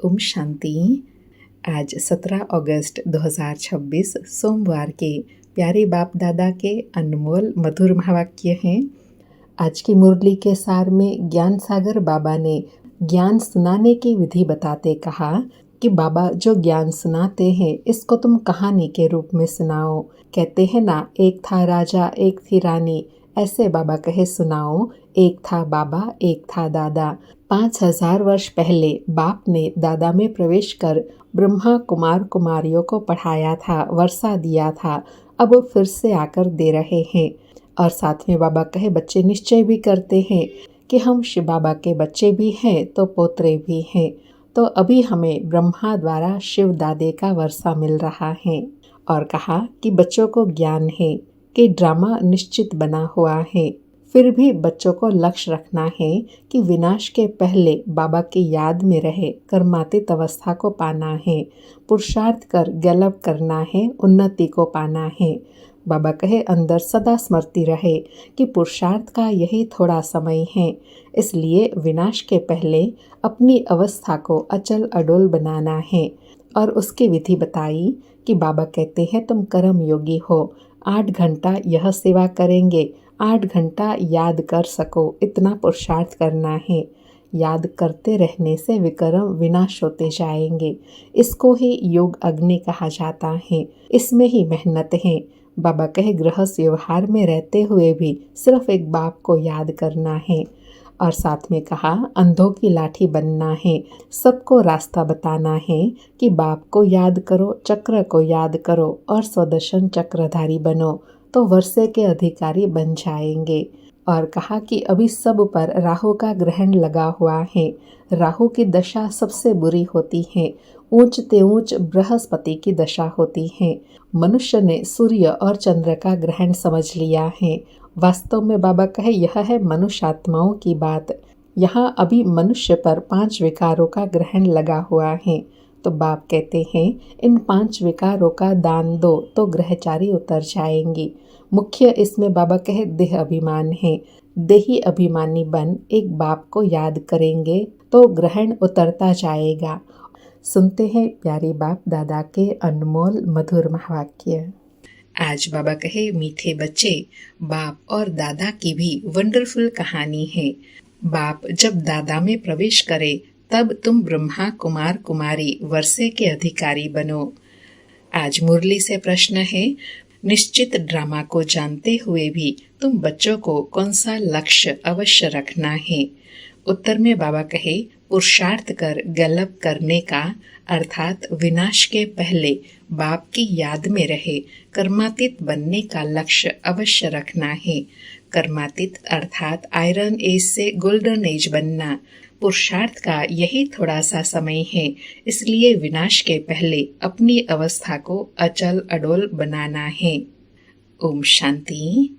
ओम शांति। आज 17 अगस्त 2026 सोमवार के प्यारे बाप दादा के अनमोल मधुर महावाक्य हैं। आज की मुरली के सार में ज्ञान सागर बाबा ने ज्ञान सुनाने की विधि बताते कहा कि बाबा जो ज्ञान सुनाते हैं इसको तुम कहानी के रूप में सुनाओ। कहते हैं ना, एक था राजा एक थी रानी, ऐसे बाबा कहे सुनाओ। एक था बाबा एक था दादा। 5000 वर्ष पहले बाप ने दादा में प्रवेश कर ब्रह्मा कुमार कुमारियों को पढ़ाया था, वर्षा दिया था। अब वो फिर से आकर दे रहे हैं। और साथ में बाबा कहे बच्चे निश्चय भी करते हैं कि हम शिव बाबा के बच्चे भी हैं तो पोतरे भी हैं। तो अभी हमें ब्रह्मा द्वारा शिव दादे का वर्षा मिल रहा है। और कहा कि बच्चों को ज्ञान है कि ड्रामा निश्चित बना हुआ है, फिर भी बच्चों को लक्ष्य रखना है कि विनाश के पहले बाबा की याद में रहे कर्मातीत अवस्था को पाना है, पुरुषार्थ कर गलप करना है, उन्नति को पाना है। बाबा कहे अंदर सदा स्मृति रहे कि पुरुषार्थ का यही थोड़ा समय है, इसलिए विनाश के पहले अपनी अवस्था को अचल अडोल बनाना है। और उसकी विधि बताई कि बाबा कहते हैं तुम कर्म योगी हो, 8 घंटा यह सेवा करेंगे, 8 घंटा याद कर सको, इतना पुरुषार्थ करना है। याद करते रहने से विकर्म विनाश होते जाएंगे। इसको ही योग अग्नि कहा जाता है, इसमें ही मेहनत है। बाबा कहे गृहस्थ व्यवहार में रहते हुए भी सिर्फ एक बाप को याद करना है। और साथ में कहा अंधों की लाठी बनना है, सबको रास्ता बताना है कि बाप को याद करो, चक्र को याद करो और स्वदर्शन चक्रधारी बनो तो वर्षे के अधिकारी बन जाएंगे। और कहा कि अभी सब पर राहु का ग्रहण लगा हुआ है। राहु की दशा सबसे बुरी होती है, ऊंच ते ऊंच बृहस्पति की दशा होती है। मनुष्य ने सूर्य और चंद्र का ग्रहण समझ लिया है। वास्तव में बाबा कहे यह है मनुष्य आत्माओं की बात। यहाँ अभी मनुष्य पर 5 विकारों का ग्रहण लगा हुआ है। तो बाप कहते हैं इन 5 विकारों का दान दो तो ग्रहचारी उतर जाएंगी। मुख्य इसमें बाबा कहे देह अभिमान है। देही अभिमानी बन एक बाप को याद करेंगे तो ग्रहण उतरता जाएगा। सुनते हैं प्यारे बाप दादा के अनमोल मधुर महावाक्य। आज बाबा कहे मीठे बच्चे, बाप और दादा की भी वंडरफुल कहानी है। बाप जब दादा में प्रवेश करे तब तुम ब्रह्मा कुमार कुमारी वर्षे के अधिकारी बनो। आज मुरली से प्रश्न है, निश्चित ड्रामा को जानते हुए भी तुम बच्चों को कौन सा लक्ष्य अवश्य रखना है? उत्तर में बाबा कहे पुरुषार्थ कर गलप करने का अर्थात विनाश के पहले बाप की याद में रहे कर्मातीत बनने का लक्ष्य अवश्य रखना है। कर्मातीत अर्थात आयरन एज से गोल्डन एज बनना। पुरुषार्थ का यही थोड़ा सा समय है, इसलिए विनाश के पहले अपनी अवस्था को अचल अडोल बनाना है। ओम शांति।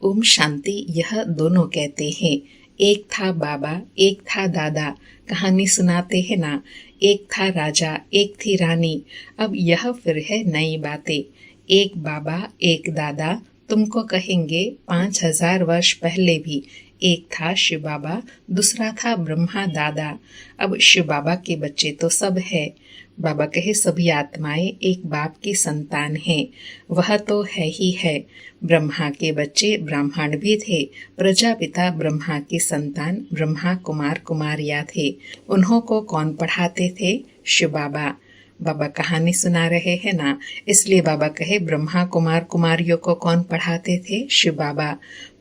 ओम शांति। यह दोनों कहते हैं एक था बाबा एक था दादा। कहानी सुनाते हैं ना, एक था राजा एक थी रानी। अब यह फिर है नई बातें। एक बाबा एक दादा तुमको कहेंगे 5000 वर्ष पहले भी एक था शिव बाबा, दूसरा था ब्रह्मा दादा। अब शिव बाबा के बच्चे तो सब है। बाबा कहे सभी आत्माएं एक बाप की संतान हैं, वह तो है ही है। ब्रह्मा के बच्चे ब्राह्मण भी थे। प्रजापिता ब्रह्मा की संतान ब्रह्मा कुमार कुमारियां थे। उन्हों को कौन पढ़ाते थे? शिव बाबा। बाबा कहानी सुना रहे हैं ना, इसलिए बाबा कहे ब्रह्मा कुमार कुमारियों को कौन पढ़ाते थे? शिव बाबा।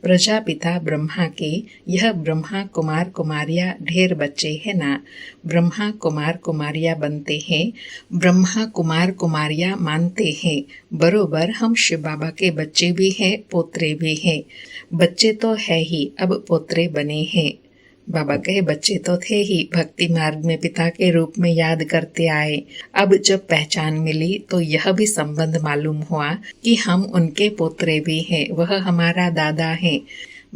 प्रजापिता ब्रह्मा के यह ब्रह्मा कुमार कुमारियां ढेर बच्चे हैं ना, ब्रह्मा कुमार कुमारियां बनते हैं। ब्रह्मा कुमार कुमारियां मानते हैं बरोबर हम शिव बाबा के बच्चे भी हैं पोतरे भी हैं। बच्चे तो है ही, अब पोतरे बने हैं। बाबा कहे बच्चे तो थे ही, भक्ति मार्ग में पिता के रूप में याद करते आए। अब जब पहचान मिली तो यह भी संबंध मालूम हुआ कि हम उनके पोतरे भी हैं, वह हमारा दादा है।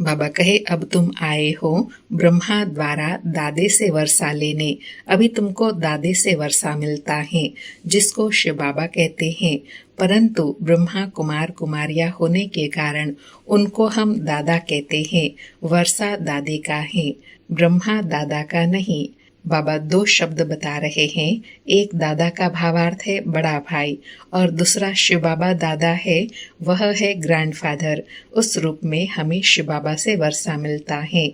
बाबा कहे अब तुम आए हो ब्रह्मा द्वारा दादे से वर्षा लेने। अभी तुमको दादे से वर्षा मिलता है, जिसको शिव बाबा कहते हैं। परंतु ब्रह्मा कुमार कुमारियां होने के कारण उनको हम दादा कहते हैं। वर्षा दादे का है, ब्रह्मा दादा का नहीं। बाबा दो शब्द बता रहे हैं। एक दादा का भावार्थ है बड़ा भाई और दूसरा शिव बाबा दादा है, वह है ग्रैंडफादर। उस रूप में हमें शिव बाबा से वर्षा मिलता है।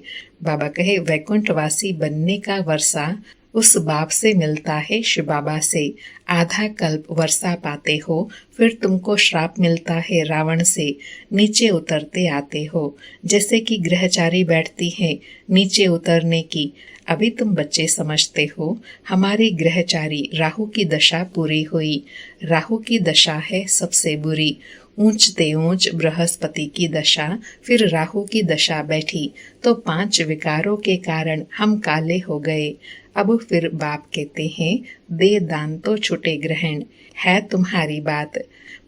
बाबा कहे वैकुंठवासी बनने का वर्षा उस बाप से मिलता है, शिव बाबा से। आधा कल्प वर्षा पाते हो, फिर तुमको श्राप मिलता है रावण से, नीचे उतरते आते हो। जैसे कि ग्रहचारी बैठती है नीचे उतरने की। अभी तुम बच्चे समझते हो हमारी ग्रहचारी राहु की दशा पूरी हुई। राहु की दशा है सबसे बुरी। ऊंचते ऊंच बृहस्पति की दशा, फिर राहु की दशा बैठी तो 5 विकारों के कारण हम काले हो गए। अब फिर बाप कहते हैं दे दान तो छुटे ग्रहण। है तुम्हारी बात।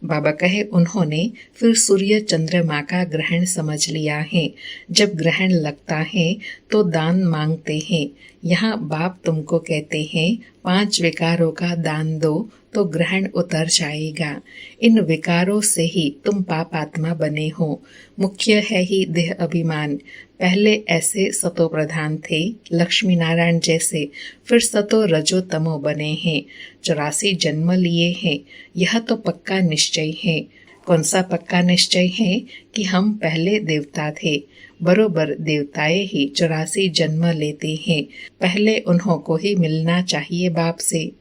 बाबा कहे उन्होंने फिर सूर्य चंद्रमा का ग्रहण समझ लिया है। जब ग्रहण लगता है तो दान मांगते हैं। यहाँ बाप तुमको कहते हैं 5 विकारों का दान दो तो ग्रहण उतर जाएगा। इन विकारों से ही तुम पापात्मा बने हो। मुख्य है ही देह अभिमान। पहले ऐसे सतो प्रधान थे लक्ष्मी नारायण जैसे, फिर सतो रजो तमो बने हैं। 84 जन्म लिए हैं। यह तो पक्का निश्चय है। कौन सा पक्का निश्चय है? कि हम पहले देवता थे। बरोबर देवताए ही 84 जन्म लेते हैं। पहले उन्हों को ही मिलना चाहिए बाप से।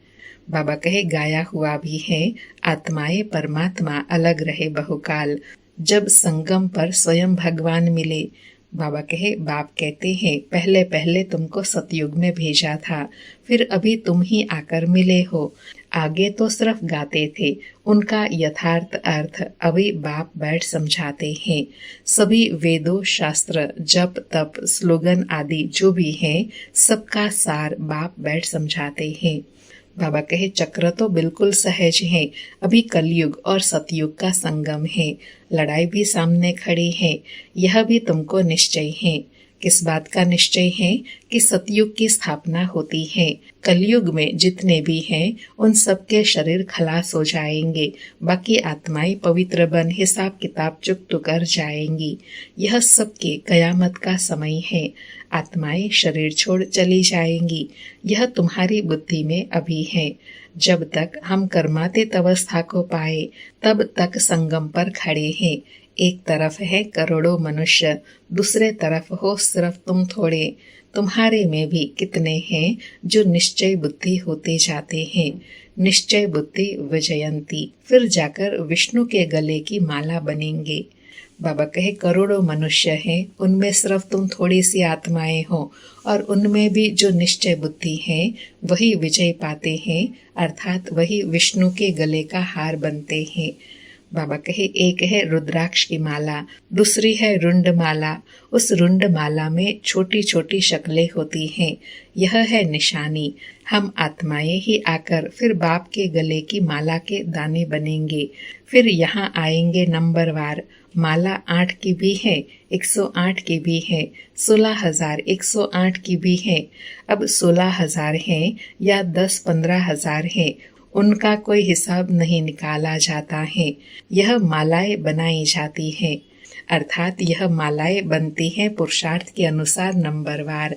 बाबा कहे गाया हुआ भी है, आत्माएं परमात्मा अलग रहे बहुकाल, जब संगम पर स्वयं भगवान मिले। बाबा कहे बाप कहते हैं पहले पहले तुमको सतयुग में भेजा था, फिर अभी तुम ही आकर मिले हो। आगे तो सिर्फ गाते थे, उनका यथार्थ अर्थ अभी बाप बैठ समझाते हैं। सभी वेदों शास्त्र जप तप स्लोगन आदि जो भी है, सबका सार बाप बैठ समझाते हैं। बाबा कहे चक्र तो बिल्कुल सहज है। अभी कलयुग और सतयुग का संगम है। लड़ाई भी सामने खड़ी है। यह भी तुमको निश्चय है। किस बात का निश्चय है? कि सतयुग की स्थापना होती है। कलयुग में जितने भी हैं उन सबके शरीर खलास हो जाएंगे। बाकी आत्माएं पवित्र बन हिसाब किताब चुकत कर जाएंगी। यह सबके कयामत का समय है। आत्माएं शरीर छोड़ चली जाएंगी। यह तुम्हारी बुद्धि में अभी है। जब तक हम कर्मातीत अवस्था को पाए तब तक संगम पर खड़े हैं। एक तरफ है करोड़ों मनुष्य, दूसरे तरफ हो सिर्फ तुम थोड़े। तुम्हारे में भी कितने हैं जो निश्चय बुद्धि होते जाते हैं। निश्चय बुद्धि विजयंती, फिर जाकर विष्णु के गले की माला बनेंगे। बाबा कहे करोड़ों मनुष्य हैं, उनमें सिर्फ तुम थोड़ी सी आत्माएं हो, और उनमें भी जो निश्चय बुद्धि है वही विजय पाते हैं, अर्थात वही विष्णु के गले का हार बनते हैं। बाबा कहे एक है रुद्राक्ष की माला, दूसरी है रुंड माला। उस रुंड माला में छोटी छोटी शक्लें होती हैं। यह है निशानी। हम आत्माएं ही आकर फिर बाप के गले की माला के दाने बनेंगे। फिर यहाँ आएंगे नंबरवार। माला 8 की भी है, 108 की भी है, 16,108 की भी है। अब 16,000 है या 10-15,000 है, उनका कोई हिसाब नहीं निकाला जाता है। यह मालाएं बनाई जाती हैं, अर्थात यह मालाएं बनती हैं पुरुषार्थ के अनुसार नंबरवार।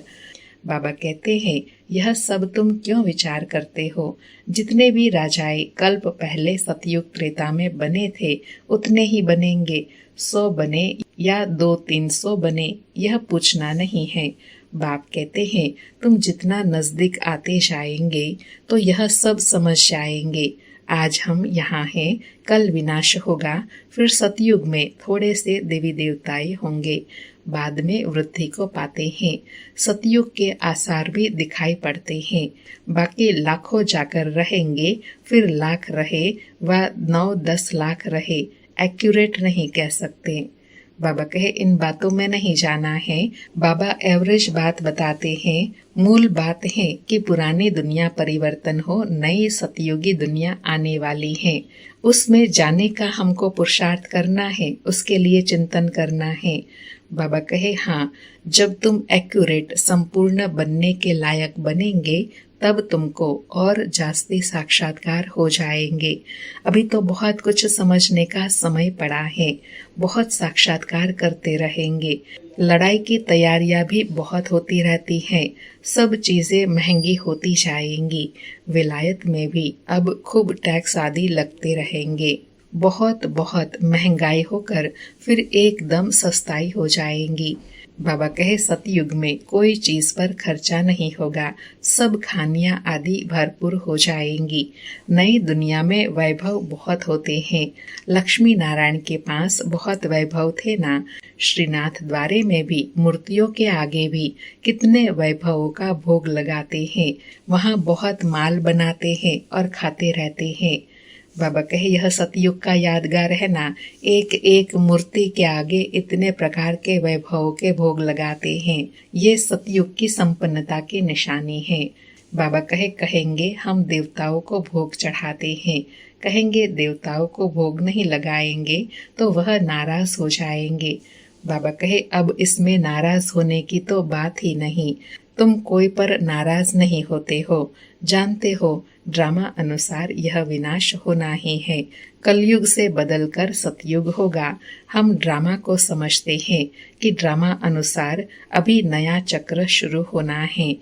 बाबा कहते हैं यह सब तुम क्यों विचार करते हो? जितने भी राजाएं कल्प पहले सतयुग त्रेता में बने थे उतने ही बनेंगे। 100 बने या 200-300 बने, यह पूछना नहीं है। बाप कहते हैं तुम जितना नजदीक आते जाएंगे तो यह सब समझ जाएंगे। आज हम यहाँ हैं, कल विनाश होगा, फिर सतयुग में थोड़े से देवी देवताएं होंगे, बाद में वृद्धि को पाते हैं। सतयुग के आसार भी दिखाई पड़ते हैं। बाकी लाखों जाकर रहेंगे, फिर लाख रहे व 9-10 लाख रहे, एक्यूरेट नहीं कह सकते। बाबा कहे इन बातों में नहीं जाना है। बाबा एवरेज बात बताते हैं। मूल बात है कि पुरानी दुनिया परिवर्तन हो, नई सतयुगी दुनिया आने वाली है। उसमें जाने का हमको पुरुषार्थ करना है, उसके लिए चिंतन करना है। बाबा कहे हाँ, जब तुम एक्यूरेट संपूर्ण बनने के लायक बनेंगे तब तुमको और जास्ती साक्षात्कार हो जाएंगे। अभी तो बहुत कुछ समझने का समय पड़ा है, बहुत साक्षात्कार करते रहेंगे। लड़ाई की तैयारियां भी बहुत होती रहती हैं, सब चीजें महंगी होती जाएंगी। विलायत में भी अब खूब टैक्स आदि लगते रहेंगे, बहुत बहुत महंगाई होकर फिर एकदम सस्ताई हो जाएंगी। बाबा कहे सतयुग में कोई चीज पर खर्चा नहीं होगा, सब खानियां आदि भरपूर हो जाएंगी। नई दुनिया में वैभव बहुत होते हैं। लक्ष्मी नारायण के पास बहुत वैभव थे ना। श्रीनाथ द्वारे में भी मूर्तियों के आगे भी कितने वैभवों का भोग लगाते हैं, वहाँ बहुत माल बनाते हैं और खाते रहते हैं। बाबा कहे यह सतयुग का यादगार है ना, एक एक मूर्ति के आगे इतने प्रकार के वैभव के भोग लगाते हैं, ये सतयुग की संपन्नता की निशानी है। बाबा कहेंगे हम देवताओं को भोग चढ़ाते हैं, कहेंगे देवताओं को भोग नहीं लगाएंगे तो वह नाराज हो जाएंगे। बाबा कहे अब इसमें नाराज होने की तो बात ही नहीं, तुम कोई पर नाराज नहीं होते हो, जानते हो ड्रामा अनुसार यह विनाश होना ही है, कलयुग से बदलकर सतयुग होगा। हम ड्रामा को समझते हैं कि ड्रामा अनुसार अभी नया चक्र शुरू होना है।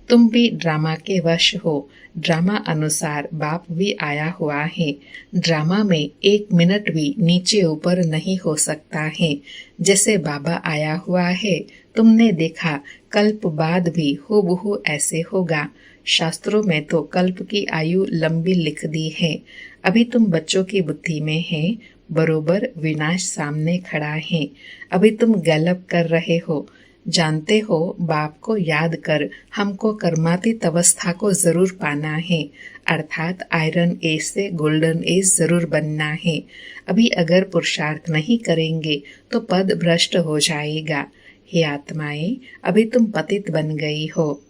तुम भी ड्रामा के वश हो, ड्रामा अनुसार बाप भी आया हुआ है। ड्रामा में एक मिनट भी नीचे ऊपर नहीं हो सकता है। जैसे बाबा आया हुआ है, तुमने देखा कल्प बाद भी हूबहू ऐसे होगा। शास्त्रों में तो कल्प की आयु लंबी लिख दी है। अभी तुम बच्चों की बुद्धि में है, बरोबर विनाश सामने खड़ा है। अभी तुम गैलप कर रहे हो, जानते हो बाप को याद कर हमको कर्मातीत अवस्था को जरूर पाना है, अर्थात आयरन एज से गोल्डन एज जरूर बनना है। अभी अगर पुरुषार्थ नहीं करेंगे तो पद भ्रष्ट हो जाएगा। हे आत्माएं, अभी तुम पतित बन गई हो।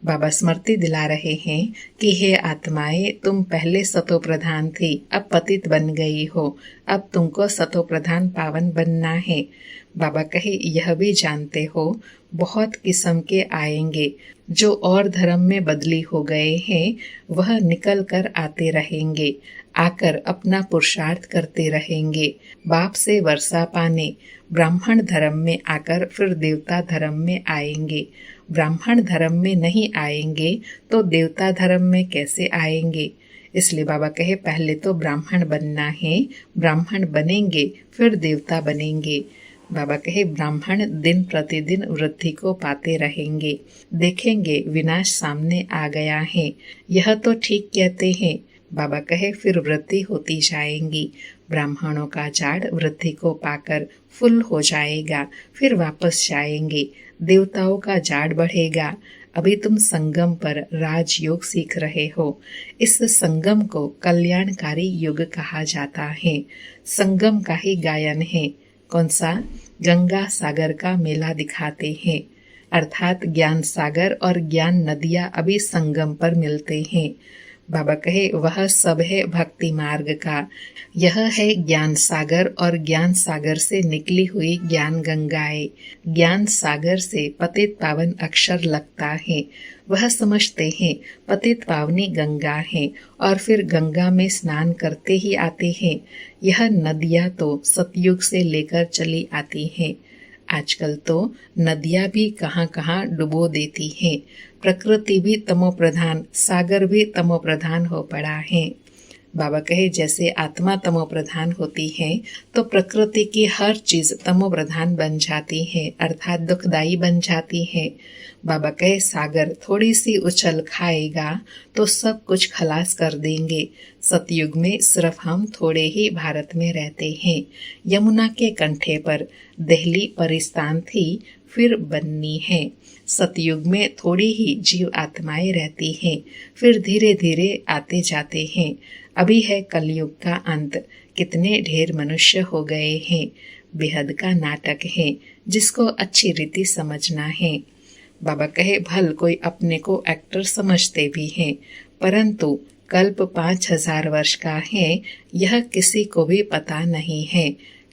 बाबा स्मृति दिला रहे हैं कि हे आत्माएं, तुम पहले सतो प्रधान थी, अब पतित बन गई हो, अब तुमको सतो प्रधान पावन बनना है। बाबा कहे यह भी जानते हो बहुत किस्म के आएंगे, जो और धर्म में बदली हो गए हैं वह निकल कर आते रहेंगे, आकर अपना पुरुषार्थ करते रहेंगे, बाप से वर्षा पाने। ब्राह्मण धर्म में आकर फिर देवता धर्म में आएंगे, ब्राह्मण धर्म में नहीं आएंगे तो देवता धर्म में कैसे आएंगे। इसलिए बाबा कहे पहले तो ब्राह्मण बनना है, ब्राह्मण बनेंगे फिर देवता बनेंगे। बाबा कहे ब्राह्मण दिन प्रतिदिन वृद्धि को पाते रहेंगे, देखेंगे विनाश सामने आ गया है, यह तो ठीक कहते हैं। बाबा कहे फिर वृद्धि होती जाएंगी, ब्राह्मणों का जाड़ वृद्धि को पाकर फुल हो जाएगा, फिर वापस जाएंगे, देवताओं का जाड़ बढ़ेगा। अभी तुम संगम पर राजयोग सीख रहे हो। इस संगम को कल्याणकारी युग कहा जाता है। संगम का ही गायन है। कौन सा? गंगा सागर का मेला दिखाते हैं, अर्थात ज्ञान सागर और ज्ञान नदियां अभी संगम पर मिलते हैं। बाबा कहे वह सब है भक्ति मार्ग का, यह है ज्ञान सागर और ज्ञान सागर से निकली हुई ज्ञान गंगाएं। ज्ञान सागर से पतित पावन अक्षर लगता है, वह समझते हैं पतित पावनी गंगा है और फिर गंगा में स्नान करते ही आते हैं। यह नदियां तो सतयुग से लेकर चली आती हैं। आजकल तो नदियां भी कहाँ कहाँ डुबो देती हैं। प्रकृति भी तमो प्रधान, सागर भी तमो प्रधान हो पड़ा है। बाबा कहे जैसे आत्मा तमो प्रधान होती है तो प्रकृति की हर चीज तमो प्रधान बन जाती है, अर्थात दुखदाई बन जाती है। बाबा कहे सागर थोड़ी सी उछल खाएगा तो सब कुछ खलास कर देंगे। सतयुग में सिर्फ हम थोड़े ही भारत में रहते हैं। यमुना के कंठे पर दिल्ली परिस्तान थी, फिर बननी है। सतयुग में थोड़ी ही जीव आत्माएं रहती हैं, फिर धीरे धीरे आते जाते हैं। अभी है कलयुग का अंत, कितने ढेर मनुष्य हो गए हैं। बेहद का नाटक है जिसको अच्छी रीति समझना है। बाबा कहे भल कोई अपने को एक्टर समझते भी हैं, परंतु कल्प 5000 वर्ष का है यह किसी को भी पता नहीं है।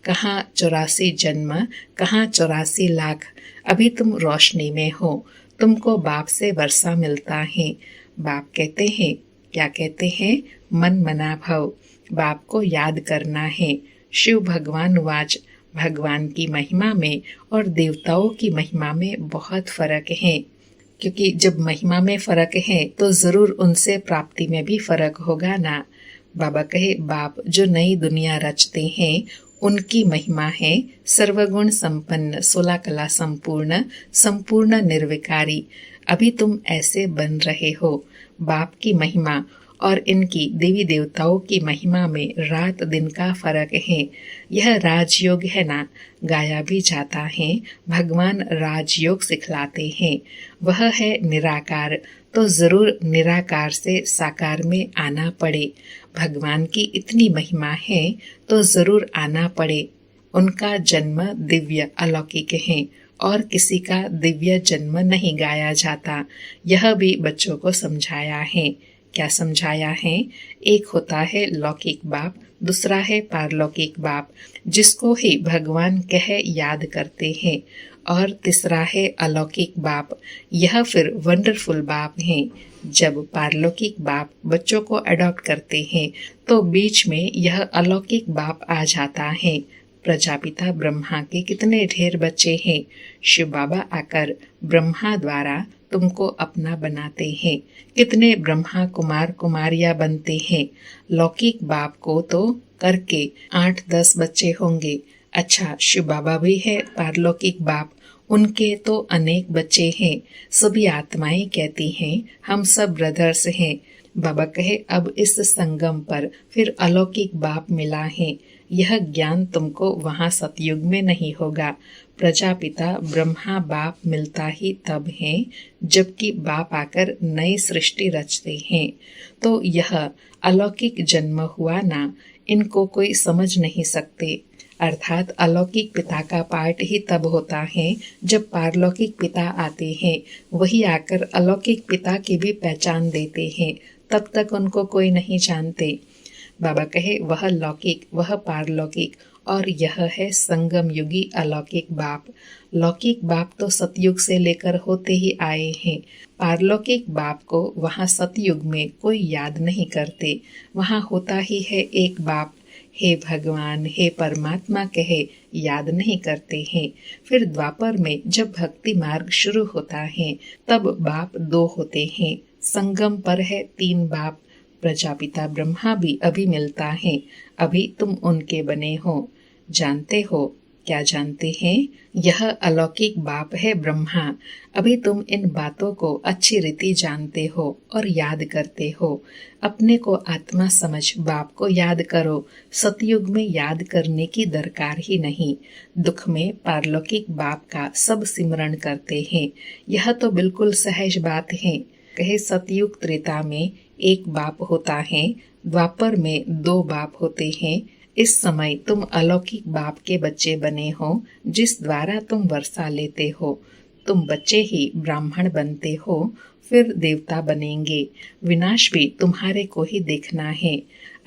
कहाँ 84 जन्म, कहाँ 84 लाख। अभी तुम रोशनी में हो, तुमको बाप से वर्षा मिलता है। बाप कहते हैं, क्या कहते हैं? मन मना भव, बाप को याद करना है। शिव भगवान वाच, भगवान की महिमा में और देवताओं की महिमा में बहुत फर्क है, क्योंकि जब महिमा में फर्क है तो जरूर उनसे प्राप्ति में भी फर्क होगा ना। बाबा कहे, बाप जो नई दुनिया रचते हैं उनकी महिमा है सर्वगुण संपन्न, 16 कला संपूर्ण, संपूर्ण निर्विकारी। अभी तुम ऐसे बन रहे हो। बाप की महिमा और इनकी देवी देवताओं की महिमा में रात दिन का फर्क है। यह राजयोग है ना, गाया भी जाता है। भगवान राजयोग सिखलाते हैं। वह है निराकार, तो जरूर निराकार से साकार में आना पड़े। भगवान की इतनी महिमा है तो जरूर आना पड़े। उनका जन्म दिव्य अलौकिक है और किसी का दिव्य जन्म नहीं गाया जाता। यह भी बच्चों को समझाया है। क्या समझाया है? एक होता है लौकिक बाप, दूसरा है पारलौकिक बाप, जिसको ही भगवान कह याद करते हैं, और तीसरा है अलौकिक बाप। यह फिर वंडरफुल बाप है। जब पारलौकिक बाप बच्चों को अडॉप्ट करते हैं तो बीच में यह अलौकिक बाप आ जाता है। प्रजापिता ब्रह्मा के कितने ढेर बच्चे हैं। शिव बाबा आकर ब्रह्मा द्वारा तुमको अपना बनाते हैं। कितने ब्रह्मा कुमार कुमारियां बनते हैं। लौकिक बाप को तो करके 8-10 बच्चे होंगे। अच्छा, शिव बाबा भी है पारलौकिक बाप, उनके तो अनेक बच्चे हैं। सभी आत्माएं कहती हैं हम सब ब्रदर्स हैं। बाबा कहे, अब इस संगम पर फिर अलौकिक बाप मिला है। यह ज्ञान तुमको वहाँ सतयुग में नहीं होगा। प्रजापिता ब्रह्मा बाप मिलता ही तब है जबकि बाप आकर नई सृष्टि रचते हैं। तो यह अलौकिक जन्म हुआ ना, इनको कोई समझ नहीं सकते। अर्थात अलौकिक पिता का पाठ ही तब होता है जब पारलौकिक पिता आते हैं। वही आकर अलौकिक पिता की भी पहचान देते हैं। तब तक उनको कोई नहीं जानते। बाबा कहे, वह लौकिक, वह पारलौकिक, और यह है संगम युगी अलौकिक बाप। लौकिक बाप तो सतयुग से लेकर होते ही आए हैं। पारलौकिक बाप को वहाँ सतयुग में कोई याद नहीं करते। वहाँ होता ही है एक बाप। हे भगवान, हे परमात्मा कहे याद नहीं करते हैं। फिर द्वापर में जब भक्ति मार्ग शुरू होता है तब बाप 2 होते हैं। संगम पर है 3 बाप। प्रजापिता ब्रह्मा भी अभी मिलता है। अभी तुम उनके बने हो। जानते हो? क्या जानते हैं? यह अलौकिक बाप है ब्रह्मा। अभी तुम इन बातों को अच्छी रीति जानते हो और याद करते हो। अपने को आत्मा समझ बाप को याद करो। सतयुग में याद करने की दरकार ही नहीं। दुख में पारलौकिक बाप का सब सिमरण करते हैं। यह तो बिल्कुल सहज बात है। कहे, सतयुग त्रेता में एक बाप होता है, द्वापर में 2 बाप होते हैं। इस समय तुम अलौकिक बाप के बच्चे बने हो, जिस द्वारा तुम वर्षा लेते हो। तुम बच्चे ही ब्राह्मण बनते हो, फिर देवता बनेंगे। विनाश भी तुम्हारे को ही देखना है।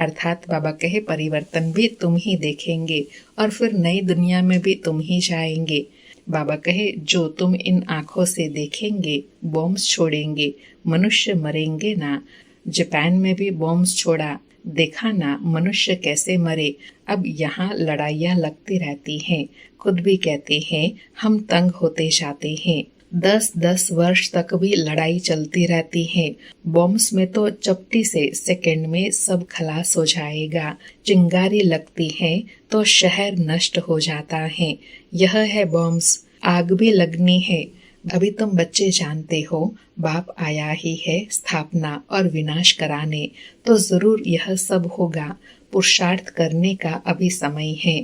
अर्थात बाबा कहे, परिवर्तन भी तुम ही देखेंगे और फिर नई दुनिया में भी तुम ही जाएंगे। बाबा कहे, जो तुम इन आँखों से देखेंगे, बॉम्ब्स छोड़ेंगे, मनुष्य मरेंगे ना। जापान में भी बॉम्ब्स छोड़ा, देखा ना मनुष्य कैसे मरे। अब यहाँ लड़ाइयाँ लगती रहती हैं। खुद भी कहते हैं हम तंग होते जाते हैं। 10-10 वर्ष तक भी लड़ाई चलती रहती है। बॉम्ब्स में तो चपटी से सेकंड में सब खलास हो जाएगा। चिंगारी लगती है तो शहर नष्ट हो जाता है। यह है बॉम्ब्स। आग भी लगनी है। अभी तुम बच्चे जानते हो बाप आया ही है स्थापना और विनाश कराने, तो जरूर यह सब होगा। पुरुषार्थ करने का अभी समय है।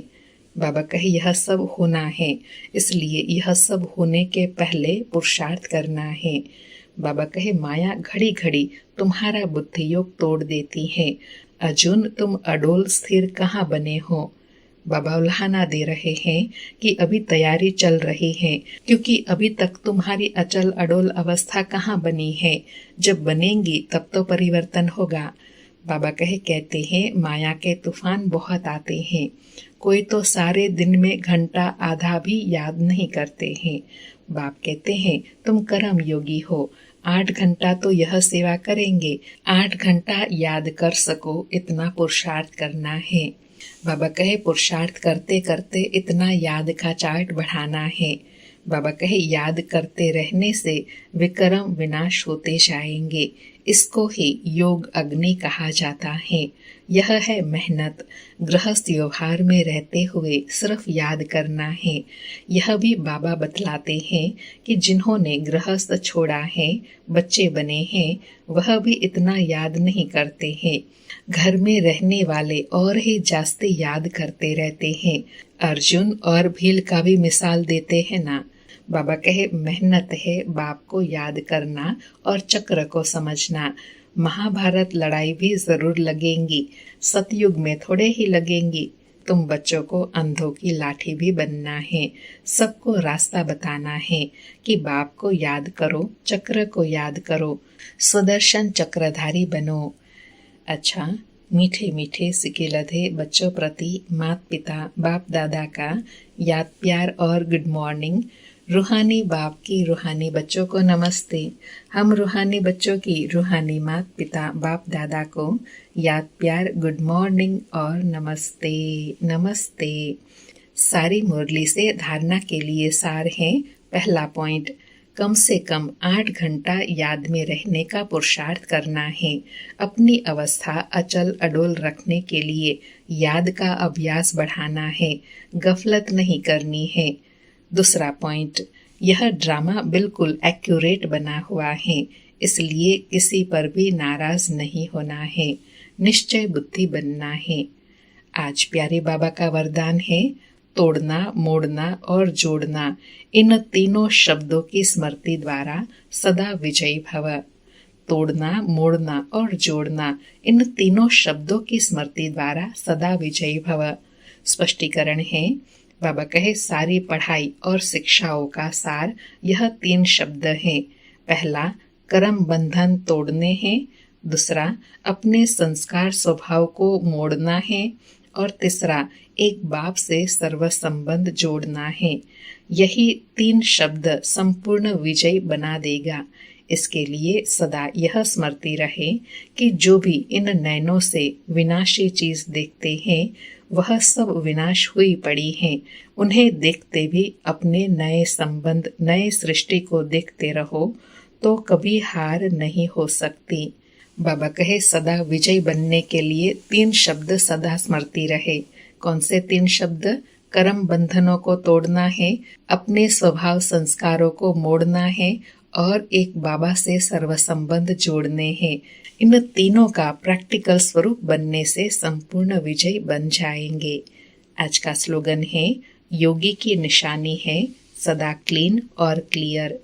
बाबा कहे, यह सब होना है, इसलिए यह सब होने के पहले पुरुषार्थ करना है। बाबा कहे, माया घड़ी घड़ी तुम्हारा बुद्धि योग तोड़ देती है। अर्जुन, तुम अडोल स्थिर कहाँ बने हो? बाबा उल्हाना दे रहे हैं कि अभी तैयारी चल रही है, क्योंकि अभी तक तुम्हारी अचल अडोल अवस्था कहाँ बनी है। जब बनेंगी तब तो परिवर्तन होगा। बाबा कहते हैं माया के तूफान बहुत आते हैं। कोई तो सारे दिन में घंटा आधा भी याद नहीं करते हैं। बाप कहते हैं तुम कर्म योगी हो, 8 घंटा तो यह सेवा करेंगे, 8 घंटा याद कर सको इतना पुरुषार्थ करना है। बाबा कहे पुरुषार्थ करते करते इतना याद का चार्ट बढ़ाना है। बाबा कहे याद करते रहने से विक्रम विनाश होते जाएंगे। इसको ही योग अग्नि कहा जाता है। यह है मेहनत। गृहस्थ व्यवहार में रहते हुए सिर्फ याद करना है। यह भी बाबा बतलाते हैं कि जिन्होंने गृहस्थ छोड़ा है, बच्चे बने हैं, वह भी इतना याद नहीं करते हैं। घर में रहने वाले और ही जास्ती याद करते रहते हैं। अर्जुन और भील का भी मिसाल देते हैं ना। बाबा कहे मेहनत है बाप को याद करना और चक्र को समझना। महाभारत लड़ाई भी जरूर लगेंगी, सतयुग में थोड़े ही लगेंगी। तुम बच्चों को अंधों की लाठी भी बनना है। सबको रास्ता बताना है कि बाप को याद करो, चक्र को याद करो, सुदर्शन चक्रधारी बनो। अच्छा, मीठे मीठे सिके लधे बच्चों प्रति माता पिता बाप दादा का याद प्यार और गुड मॉर्निंग। रूहानी बाप की रूहानी बच्चों को नमस्ते। हम रूहानी बच्चों की रूहानी माता पिता बाप दादा को याद प्यार गुड मॉर्निंग और नमस्ते नमस्ते। सारी मुरली से धारणा के लिए सार है। पहला पॉइंट, कम से कम 8 घंटा याद में रहने का पुरुषार्थ करना है। अपनी अवस्था अचल अडोल रखने के लिए याद का अभ्यास बढ़ाना है, गफलत नहीं करनी है। दूसरा पॉइंट, यह ड्रामा बिल्कुल एक्यूरेट बना हुआ है, इसलिए किसी पर भी नाराज नहीं होना है, निश्चय बुद्धि बनना है। आज प्यारे बाबा का वरदान है तोड़ना, मोड़ना और जोड़ना। इन तीनों शब्दों की स्मृति द्वारा सदा विजयी भव। तोड़ना, मोड़ना और जोड़ना, इन तीनों शब्दों की स्मृति द्वारा सदा विजयी भव। स्पष्टीकरण है, बाबा कहे सारी पढ़ाई और शिक्षाओं का सार यह 3 शब्द हैं। पहला, कर्म बंधन तोड़ने हैं। दूसरा, अपने संस्कार स्वभाव को मोड़ना है। और तीसरा, एक बाप से सर्व संबंध जोड़ना है। यही 3 शब्द संपूर्ण विजय बना देगा। इसके लिए सदा यह स्मृति रहे कि जो भी इन नैनों से विनाशी चीज देखते हैं, वह सब विनाश हुई पड़ी हैं। उन्हें देखते भी अपने नए संबंध, नए सृष्टि को देखते रहो तो कभी हार नहीं हो सकती। बाबा कहे सदा विजय बनने के लिए 3 शब्द सदा स्मृति रहे। कौन से 3 शब्द? कर्म बंधनों को तोड़ना है, अपने स्वभाव संस्कारों को मोड़ना है और एक बाबा से सर्व संबंध जोड़ने हैं। इन तीनों का प्रैक्टिकल स्वरूप बनने से संपूर्ण विजय बन जाएंगे। आज का स्लोगन है, योगी की निशानी है सदा क्लीन और क्लियर।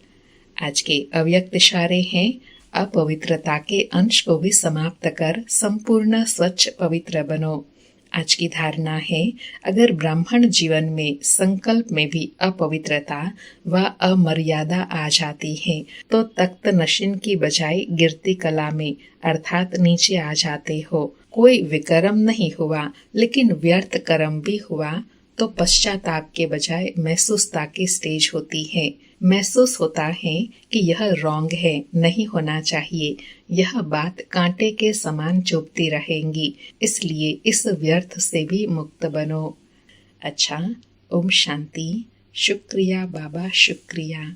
आज के अव्यक्त इशारे हैं, अपवित्रता के अंश को भी समाप्त कर संपूर्ण स्वच्छ पवित्र बनो। आज की धारणा है, अगर ब्राह्मण जीवन में संकल्प में भी अपवित्रता व अमर्यादा आ जाती है तो तख्त नशीन की बजाय गिरती कला में अर्थात नीचे आ जाते हो। कोई विकर्म नहीं हुआ लेकिन व्यर्थ कर्म भी हुआ तो पश्चाताप के बजाय महसूसता की स्टेज होती है। महसूस होता है कि यह रॉन्ग है, नहीं होना चाहिए। यह बात कांटे के समान चुभती रहेंगी, इसलिए इस व्यर्थ से भी मुक्त बनो। अच्छा, ओम शांति। शुक्रिया बाबा, शुक्रिया।